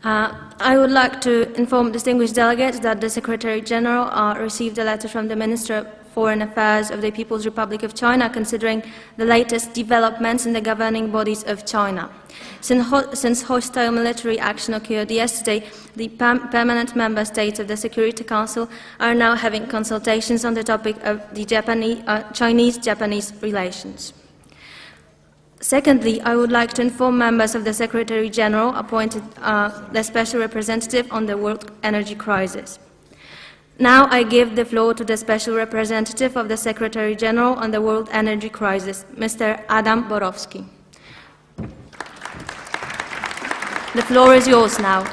I would like to inform distinguished delegates that the Secretary General received a letter from the Minister of Foreign Affairs of the People's Republic of China considering the latest developments in the governing bodies of China. Since hostile military action occurred yesterday, the permanent member states of the Security Council are now having consultations on the topic of the Chinese-Japanese relations. Secondly, I would like to inform members of the Secretary General appointed the Special Representative on the World Energy Crisis. Now I give the floor to the Special Representative of the Secretary General on the World Energy Crisis, Mr. Adam Borowski. The floor is yours now.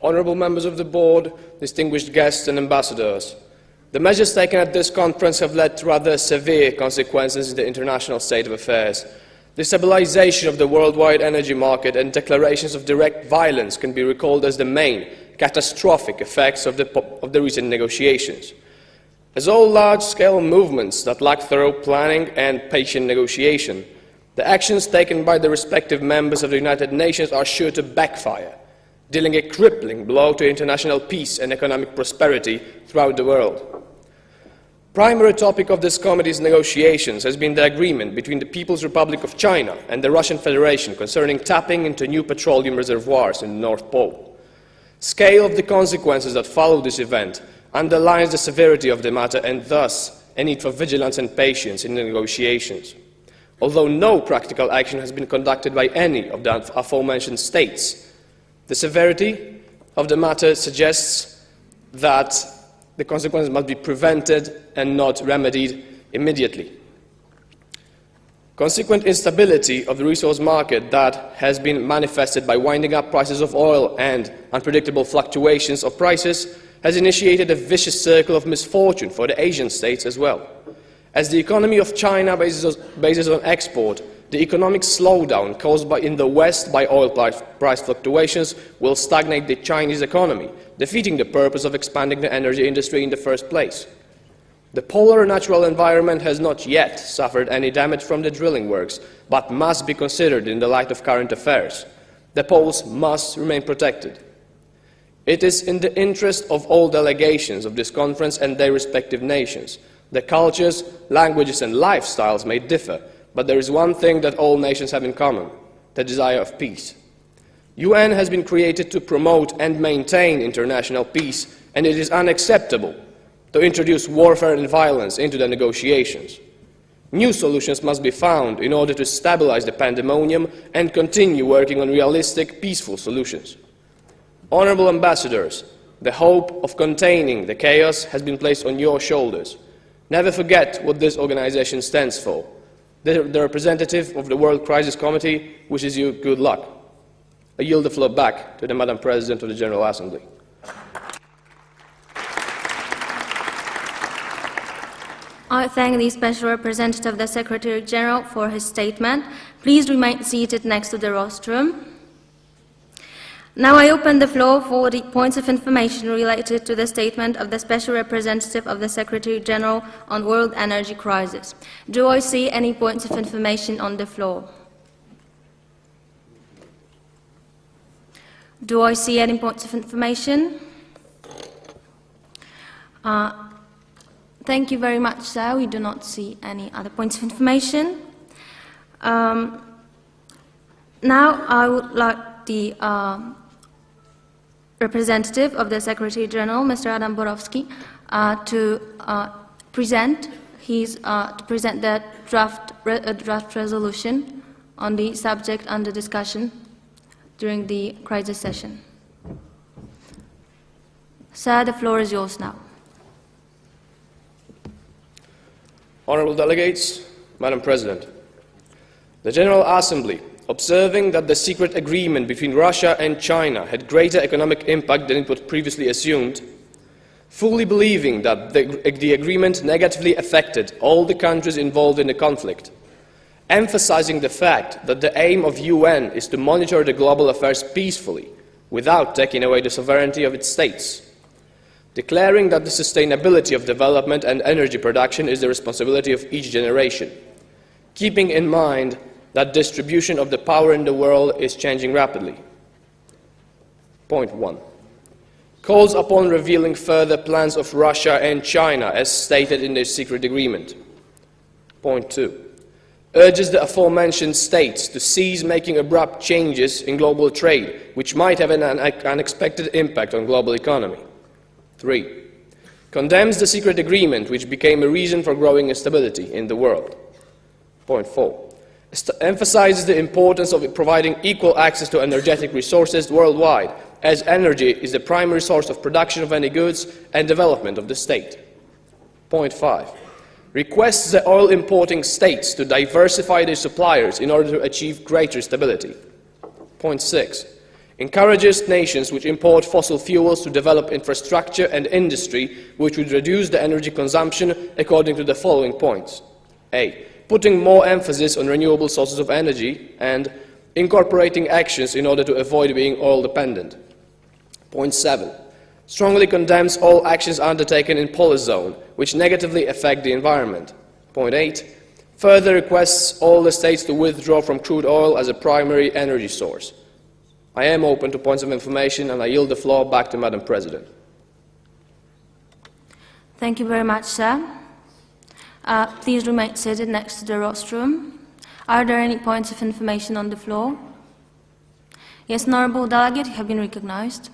Honourable members of the Board, distinguished guests and ambassadors, the measures taken at this conference have led to rather severe consequences in the international state of affairs. Destabilization of the worldwide energy market and declarations of direct violence can be recalled as the main catastrophic effects of the recent negotiations. As all large-scale movements that lack thorough planning and patient negotiation, the actions taken by the respective members of the United Nations are sure to backfire, dealing a crippling blow to international peace and economic prosperity throughout the world. Primary topic of this committee's negotiations has been the agreement between the People's Republic of China and the Russian Federation concerning tapping into new petroleum reservoirs in the North Pole. Scale of the consequences that follow this event underlines the severity of the matter and thus a need for vigilance and patience in the negotiations. Although no practical action has been conducted by any of the aforementioned states, the severity of the matter suggests that the consequences must be prevented and not remedied immediately. Consequent instability of the resource market that has been manifested by winding up prices of oil and unpredictable fluctuations of prices has initiated a vicious circle of misfortune for the Asian states as well. As the economy of China bases on export, the economic slowdown caused in the West by oil price fluctuations will stagnate the Chinese economy, defeating the purpose of expanding the energy industry in the first place. The polar natural environment has not yet suffered any damage from the drilling works, but must be considered in the light of current affairs. The poles must remain protected. It is in the interest of all delegations of this conference and their respective nations. The cultures, languages and lifestyles may differ, but there is one thing that all nations have in common: the desire of peace. UN has been created to promote and maintain international peace, and it is unacceptable to introduce warfare and violence into the negotiations. New solutions must be found in order to stabilize the pandemonium and continue working on realistic, peaceful solutions. Honourable ambassadors, the hope of containing the chaos has been placed on your shoulders. Never forget what this organization stands for. The representative of the World Crisis Committee wishes you good luck. I yield the floor back to the Madam President of the General Assembly. I thank the Special Representative of the Secretary General for his statement. Please remain seated next to the rostrum. Now I open the floor for the points of information related to the statement of the Special Representative of the Secretary General on World Energy Crisis. Do I see any points of information on the floor? Do I see any points of information? Thank you very much, sir. We do not see any other points of information. Now I would like the representative of the Secretary General, Mr. Adam Borowski, to present the draft resolution on the subject under discussion during the crisis session. Sir, the floor is yours now. Honourable delegates, Madam President, the General Assembly, observing that the secret agreement between Russia and China had greater economic impact than it was previously assumed, fully believing that the agreement negatively affected all the countries involved in the conflict, emphasizing the fact that the aim of UN is to monitor the global affairs peacefully without taking away the sovereignty of its states, declaring that the sustainability of development and energy production is the responsibility of each generation, keeping in mind that distribution of the power in the world is changing rapidly. Point 1. Calls upon revealing further plans of Russia and China as stated in their secret agreement. Point 2. Urges the aforementioned states to cease making abrupt changes in global trade, which might have an unexpected impact on global economy. 3. Condemns the secret agreement, which became a reason for growing instability in the world. Point 4. Emphasizes the importance of providing equal access to energetic resources worldwide, as energy is the primary source of production of any goods and development of the state. Point 5. Requests the oil-importing states to diversify their suppliers in order to achieve greater stability. Point 6. Encourages nations which import fossil fuels to develop infrastructure and industry which would reduce the energy consumption according to the following points. A. Putting more emphasis on renewable sources of energy and incorporating actions in order to avoid being oil-dependent. Point 7. Strongly condemns all actions undertaken in Polizone which negatively affect the environment. Point 8. Further requests all the states to withdraw from crude oil as a primary energy source. I am open to points of information and I yield the floor back to Madam President. Thank you very much, sir. Please remain seated next to the rostrum. Are there any points of information on the floor? Yes, Honourable Delegate, you have been recognized.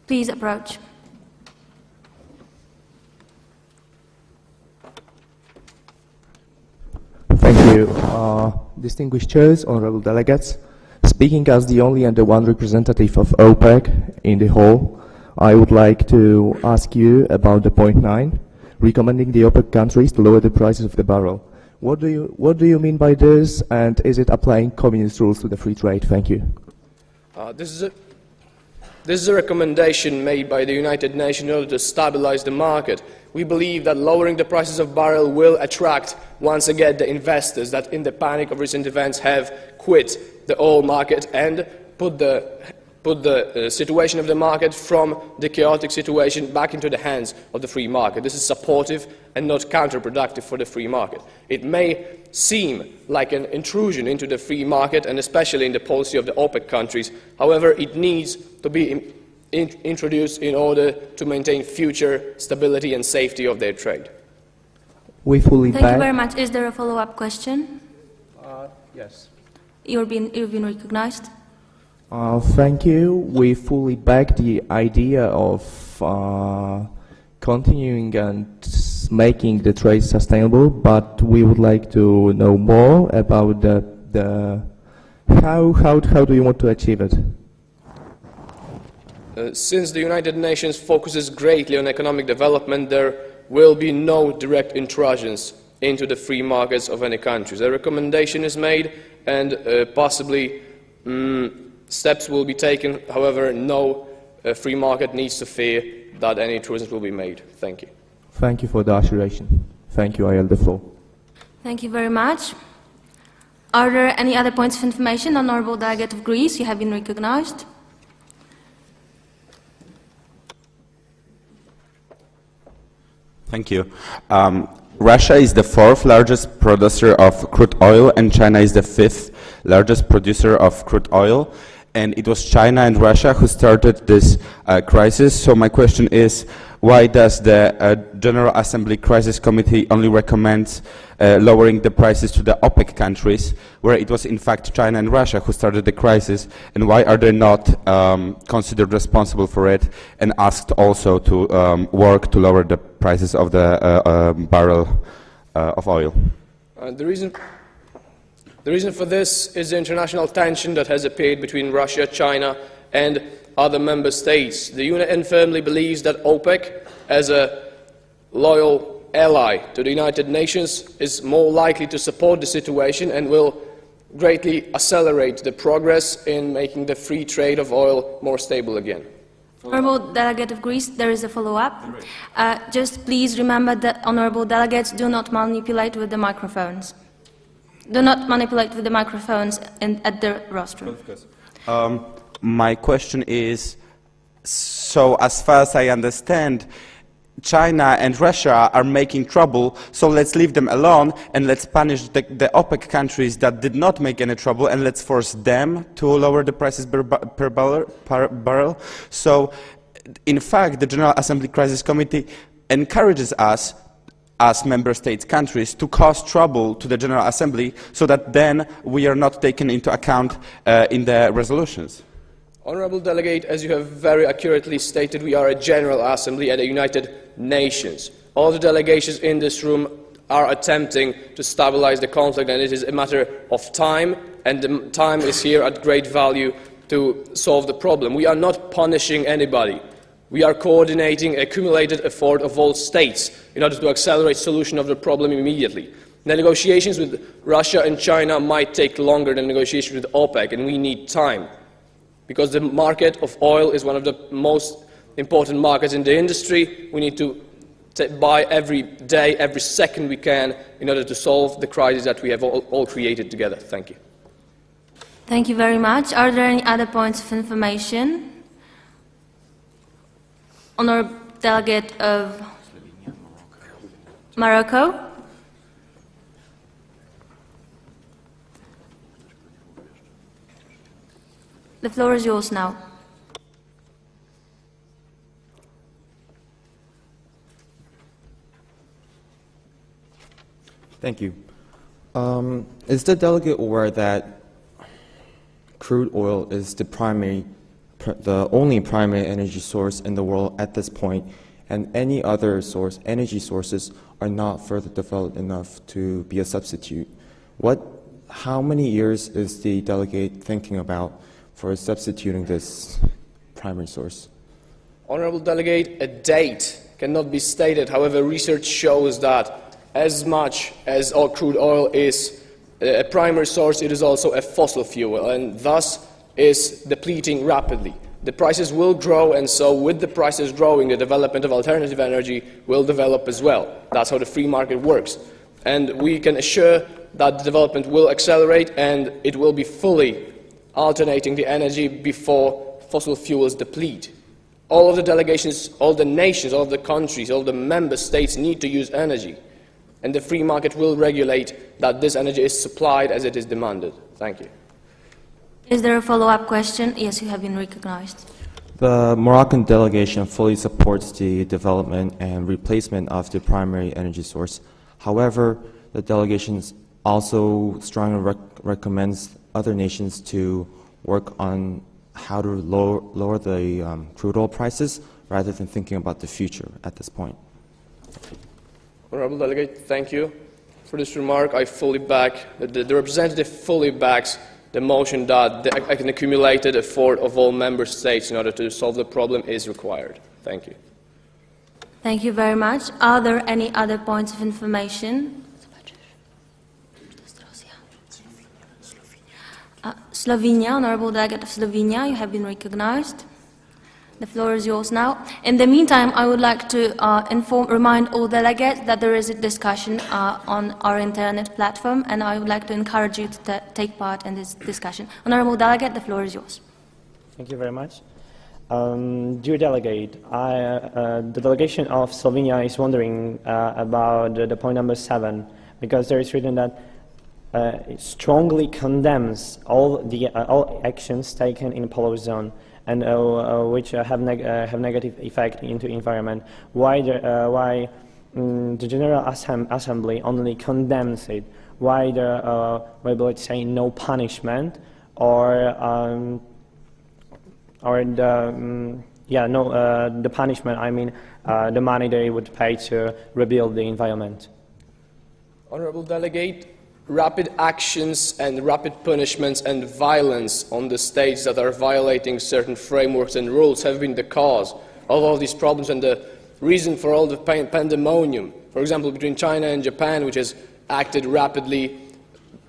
Please approach. Thank you. Distinguished chairs, honorable delegates, speaking as the only and the one representative of OPEC in the hall, I would like to ask you about the point 9, recommending the OPEC countries to lower the prices of the barrel. What do you mean by this, and is it applying communist rules to the free trade? Thank you. This is a recommendation made by the United Nations in order to stabilize the market. We believe that lowering the prices of barrel will attract once again the investors that in the panic of recent events have quit the oil market and put the situation of the market from the chaotic situation back into the hands of the free market. This is supportive and not counterproductive for the free market. It may seem like an intrusion into the free market and especially in the policy of the OPEC countries. However, it needs to be introduced in order to maintain future stability and safety of their trade. We fully Thank you very much. Is there a follow-up question? Yes. You've been recognized. Thank you. We fully back the idea of continuing and making the trade sustainable, but we would like to know more about how do you want to achieve it? Since the United Nations focuses greatly on economic development, there will be no direct intrusions into the free markets of any countries. A recommendation is made and possibly steps will be taken. However, no free market needs to fear that any intrusions will be made. Thank you. Thank you for the assuration. Thank you. I yield the floor. Thank you very much. Are there any other points of information? Honourable Delegate of Greece, you have been recognized. Thank you. Russia is the 4th largest producer of crude oil and China is the 5th largest producer of crude oil. And it was China and Russia who started this crisis. So my question is, why does the General Assembly Crisis Committee only recommend lowering the prices to the OPEC countries, where it was in fact China and Russia who started the crisis, and why are they not considered responsible for it and asked also to work to lower the prices of the barrel of oil? The reason for this is the international tension that has appeared between Russia, China and other member states. The UN firmly believes that OPEC, as a loyal ally to the United Nations, is more likely to support the situation and will greatly accelerate the progress in making the free trade of oil more stable again. Honourable Delegate of Greece, there is a follow-up. Just please remember that honourable delegates do not manipulate with the microphones. Do not manipulate with the microphones at the rostrum. My question is, so as far as I understand, China and Russia are making trouble, so let's leave them alone and let's punish the OPEC countries that did not make any trouble, and let's force them to lower the prices per barrel. So, in fact, the General Assembly Crisis Committee encourages us, as member states countries, to cause trouble to the General Assembly so that then we are not taken into account in the resolutions. Honourable Delegate, as you have very accurately stated, we are a General Assembly at the United Nations. All the delegations in this room are attempting to stabilize the conflict, and it is a matter of time, and the time is here at great value to solve the problem. We are not punishing anybody. We are coordinating accumulated effort of all states in order to accelerate solution of the problem immediately. The negotiations with Russia and China might take longer than negotiations with OPEC, and we need time, because the market of oil is one of the most important markets in the industry. We need to buy every day, every second we can, in order to solve the crisis that we have all created together. Thank you. Thank you very much. Are there any other points of information? Honourable Delegate of Morocco. The floor is yours now. Thank you. Is the delegate aware that crude oil is the only primary energy source in the world at this point, and any other energy sources are not further developed enough to be a substitute? How many years is the delegate thinking about for substituting this primary source? Honourable Delegate, a date cannot be stated. However, research shows that as much as all crude oil is a primary source, it is also a fossil fuel, and thus is depleting rapidly. The prices will grow, and so with the prices growing, the development of alternative energy will develop as well. That's how the free market works. And we can assure that the development will accelerate, and it will be fully alternating the energy before fossil fuels deplete. All of the delegations, all the nations, all of the countries, all the member states need to use energy, and the free market will regulate that this energy is supplied as it is demanded. Thank you. Is there a follow-up question? Yes, you have been recognized. The Moroccan delegation fully supports the development and replacement of the primary energy source. However, the delegation also strongly recommends other nations to work on how to lower the crude oil prices rather than thinking about the future at this point. Honourable Delegate, thank you for this remark. I fully back, the representative fully backs the motion that an accumulated effort of all member states in order to solve the problem is required. Thank you. Thank you very much. Are there any other points of information? Slovenia, Honourable Delegate of Slovenia, you have been recognized. The floor is yours now. In the meantime, I would like to remind all delegates that there is a discussion on our internet platform, and I would like to encourage you to take part in this discussion. Honourable Delegate, the floor is yours. Thank you very much. Dear Delegate, the delegation of Slovenia is wondering about the point number 7, because there is written that it strongly condemns all actions taken in polar zone and which have negative effect into environment. Why the General Assembly only condemns it? Why let's say no punishment or the punishment? I mean the money they would pay to rebuild the environment. Honourable Delegate, rapid actions and rapid punishments and violence on the states that are violating certain frameworks and rules have been the cause of all these problems and the reason for all the pandemonium. For example, between China and Japan, which has acted rapidly,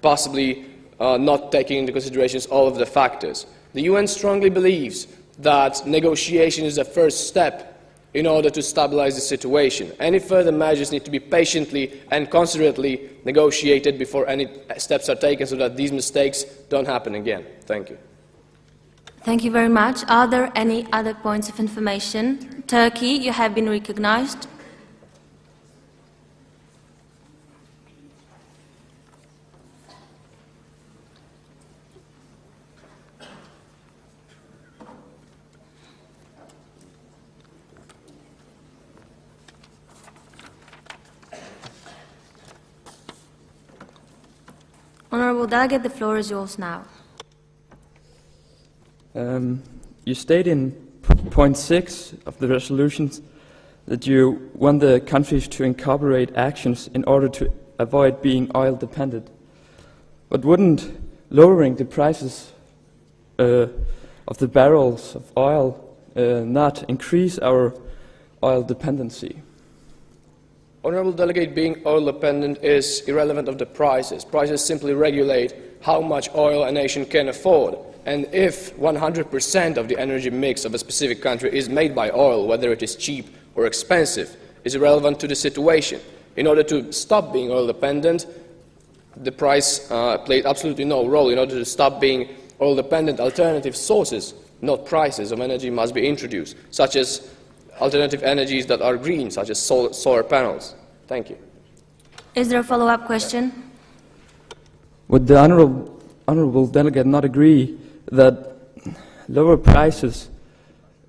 possibly not taking into consideration all of the factors. The UN strongly believes that negotiation is the first step in order to stabilize the situation. Any further measures need to be patiently and considerately negotiated before any steps are taken so that these mistakes don't happen again. Thank you. Thank you very much. Are there any other points of information? Turkey, you have been recognized. Honourable Delegate, the floor is yours now. You state in point 6 of the resolutions that you want the countries to incorporate actions in order to avoid being oil dependent. But wouldn't lowering the prices of the barrels of oil not increase our oil dependency? Honourable Delegate, being oil dependent is irrelevant of the prices. Prices simply regulate how much oil a nation can afford. And if 100% of the energy mix of a specific country is made by oil, whether it is cheap or expensive, is irrelevant to the situation. In order to stop being oil dependent, the price played absolutely no role. In order to stop being oil dependent, alternative sources, not prices of energy, must be introduced, such as alternative energies that are green, such as solar panels. Thank you. Is there a follow-up question? Would the honourable delegate not agree that lower prices,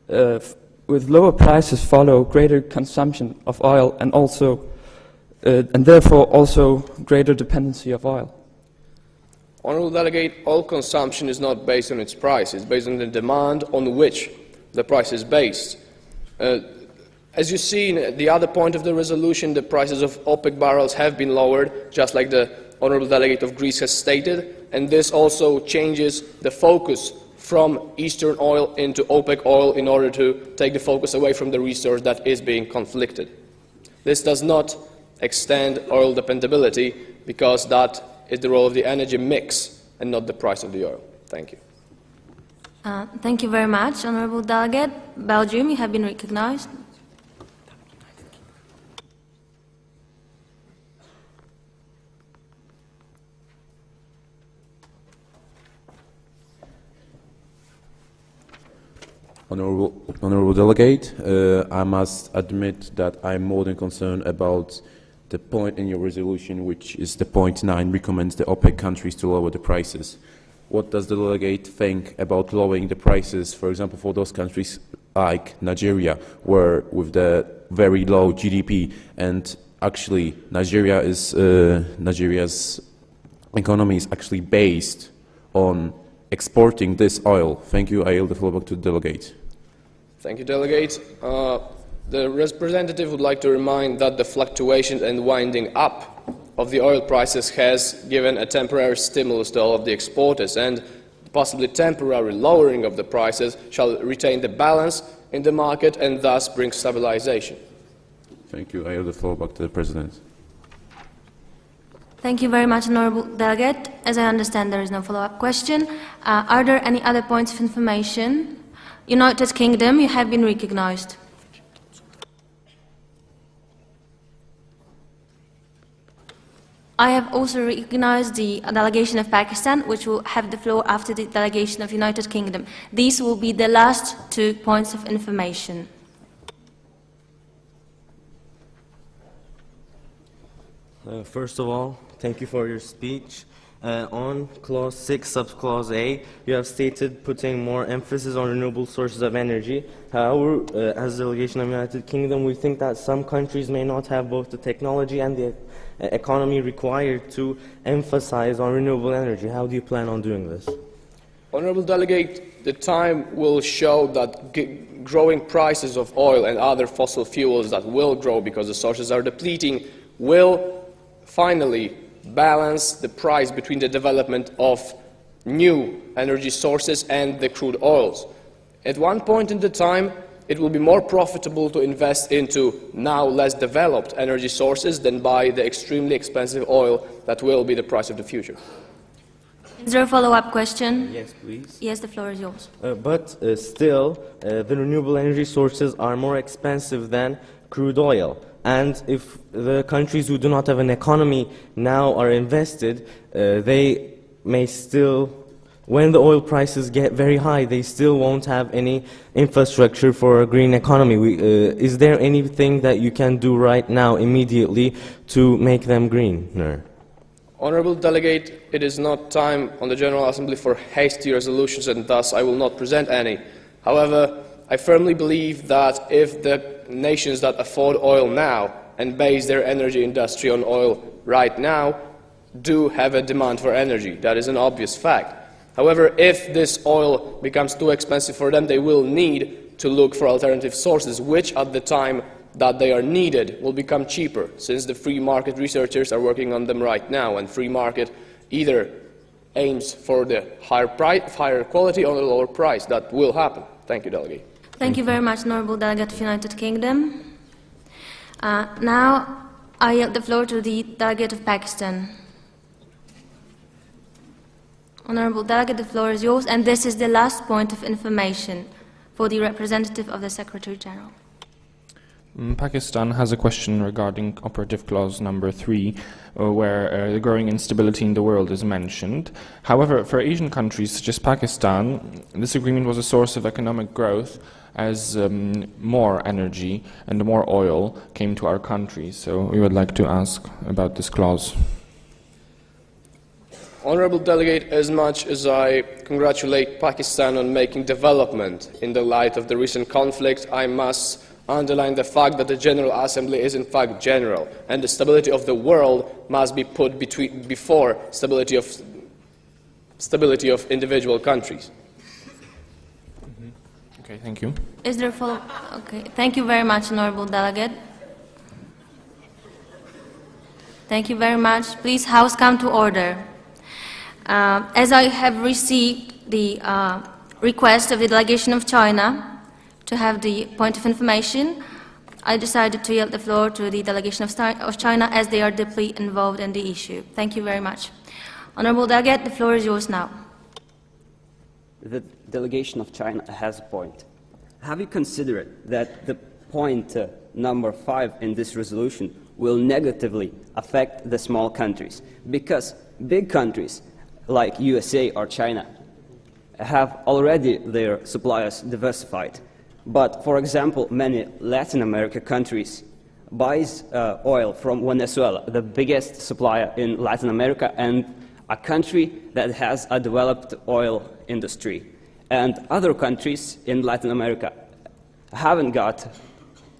with lower prices follow greater consumption of oil and also, and therefore also greater dependency of oil? Honourable Delegate, oil consumption is not based on its price. It's based on the demand on which the price is based. As you see in the other point of the resolution, the prices of OPEC barrels have been lowered, just like the Honourable Delegate of Greece has stated, and this also changes the focus from Eastern oil into OPEC oil in order to take the focus away from the resource that is being conflicted. This does not extend oil dependability because that is the role of the energy mix and not the price of the oil. Thank you. Thank you very much, Honourable Delegate. Belgium, you have been recognized. Honourable Delegate, I must admit that I'm more than concerned about the point in your resolution, which is the point 9, recommends the OPEC countries to lower the prices. What does the delegate think about lowering the prices, for example, for those countries like Nigeria, where with the very low GDP, and actually Nigeria's economy is actually based on exporting this oil? Thank you. I yield the floor back to the delegate. Thank you, Delegate. The representative would like to remind that the fluctuations and winding up of the oil prices has given a temporary stimulus to all of the exporters, and possibly temporary lowering of the prices shall retain the balance in the market and thus bring stabilization. Thank you. I yield the floor back to the President. Thank you very much, Honourable Delegate. As I understand, there is no follow-up question. Are there any other points of information? United Kingdom, you have been recognized. I have also recognized the delegation of Pakistan, which will have the floor after the delegation of United Kingdom. These will be the last 2 points of information. First of all, thank you for your speech. On Clause 6, Subclause A, you have stated putting more emphasis on renewable sources of energy. However, as a delegation of the United Kingdom, we think that some countries may not have both the technology and the economy required to emphasize on renewable energy. How do you plan on doing this? Honourable Delegate, the time will show that growing prices of oil and other fossil fuels that will grow because the sources are depleting will finally balance the price between the development of new energy sources and the crude oils. At one point in the time, it will be more profitable to invest into now less developed energy sources than buy the extremely expensive oil that will be the price of the future. Is there a follow-up question? Yes, please. Yes, the floor is yours. But still, the renewable energy sources are more expensive than crude oil. And if the countries who do not have an economy now are invested, they may still, when the oil prices get very high, they still won't have any infrastructure for a green economy. Is there anything that you can do right now, immediately, to make them greener? Honourable Delegate, it is not time on the General Assembly for hasty resolutions, and thus I will not present any. However, I firmly believe that if the nations that afford oil now and base their energy industry on oil right now do have a demand for energy. That is an obvious fact. However, if this oil becomes too expensive for them, they will need to look for alternative sources, which at the time that they are needed will become cheaper, since the free market researchers are working on them right now, and free market either aims for the higher quality or the lower price. That will happen. Thank you, Delegate. Thank you very much, Honourable Delegate of United Kingdom. Now I yield the floor to the Delegate of Pakistan. Honourable Delegate, the floor is yours, and this is the last point of information for the representative of the Secretary General. Pakistan has a question regarding operative clause number 3, where the growing instability in the world is mentioned. However, for Asian countries such as Pakistan, this agreement was a source of economic growth as more energy and more oil came to our country. So we would like to ask about this clause. Honourable Delegate, as much as I congratulate Pakistan on making development in the light of the recent conflict, I must underline the fact that the General Assembly is in fact general, and the stability of the world must be put before stability of individual countries. Okay, thank you. Is there a follow? Okay, thank you very much, Honourable Delegate. Thank you very much. Please, House, come to order. As I have received the request of the delegation of China to have the point of information, I decided to yield the floor to the delegation of China as they are deeply involved in the issue. Thank you very much. Honourable Delegate, the floor is yours now. The delegation of China has a point. Have you considered that the point number 5 in this resolution will negatively affect the small countries? Because big countries like USA or China have already their suppliers diversified. But, for example, many Latin American countries buys oil from Venezuela, the biggest supplier in Latin America, and a country that has a developed oil industry. And other countries in Latin America haven't got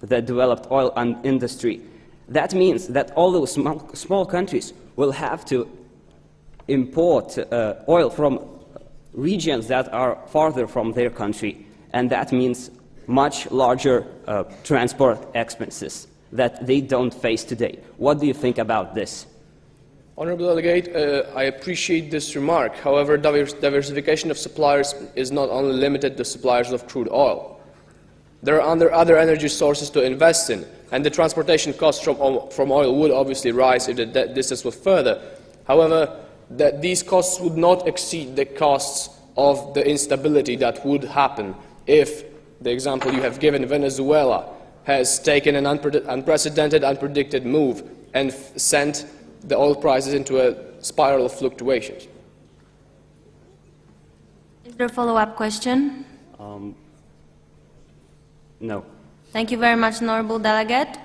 the developed oil industry. That means that all those small countries will have to import oil from regions that are farther from their country, and that means much larger transport expenses that they don't face today. What do you think about this? Honourable Delegate, I appreciate this remark. However, diversification of suppliers is not only limited to suppliers of crude oil. There are other energy sources to invest in, and the transportation costs from oil would obviously rise if the distance was further. However, these costs would not exceed the costs of the instability that would happen if, the example you have given, Venezuela has taken an unprecedented, unpredicted move and sent the oil prices into a spiral of fluctuations. Is there a follow-up question? No. Thank you very much, Honourable Delegate.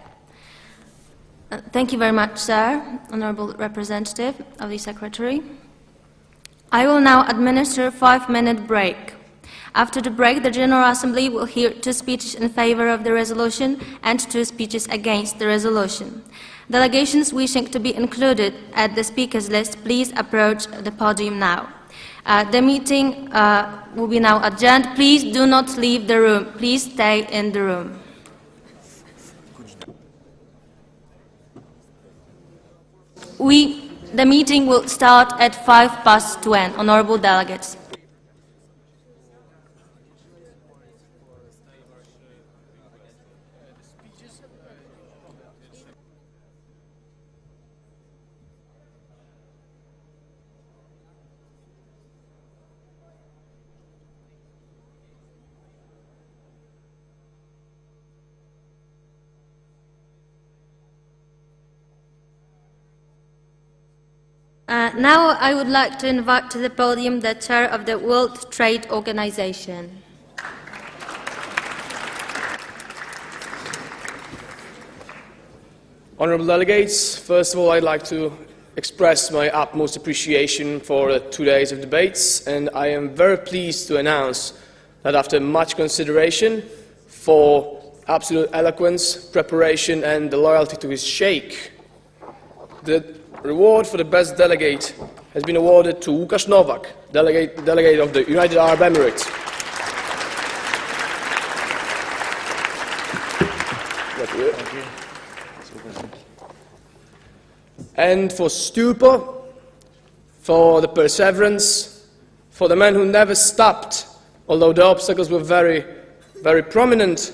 Thank you very much, sir, Honourable Representative of the Secretary. I will now administer a 5-minute break. After the break, the General Assembly will hear 2 speeches in favor of the resolution and 2 speeches against the resolution. Delegations wishing to be included at the speakers list, please approach the podium now. The meeting will be now adjourned. Please do not leave the room. Please stay in the room. The meeting will start at 10:05, Honourable Delegates. Now I would like to invite to the podium the Chair of the World Trade Organization. Honourable Delegates, first of all I'd like to express my utmost appreciation for 2 days of debates, and I am very pleased to announce that after much consideration, for absolute eloquence, preparation and the loyalty to his sheikh, the reward for the best delegate has been awarded to Łukasz Nowak, delegate of the United Arab Emirates. And for stupor, for the perseverance, for the man who never stopped, although the obstacles were very, very prominent,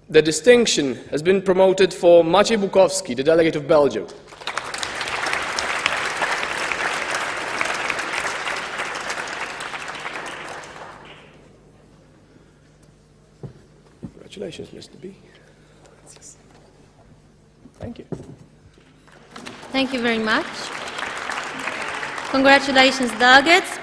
the distinction has been promoted for Maciej Bukowski, the delegate of Belgium. Congratulations, Mr. B. Thank you. Thank you very much. Congratulations, delegates.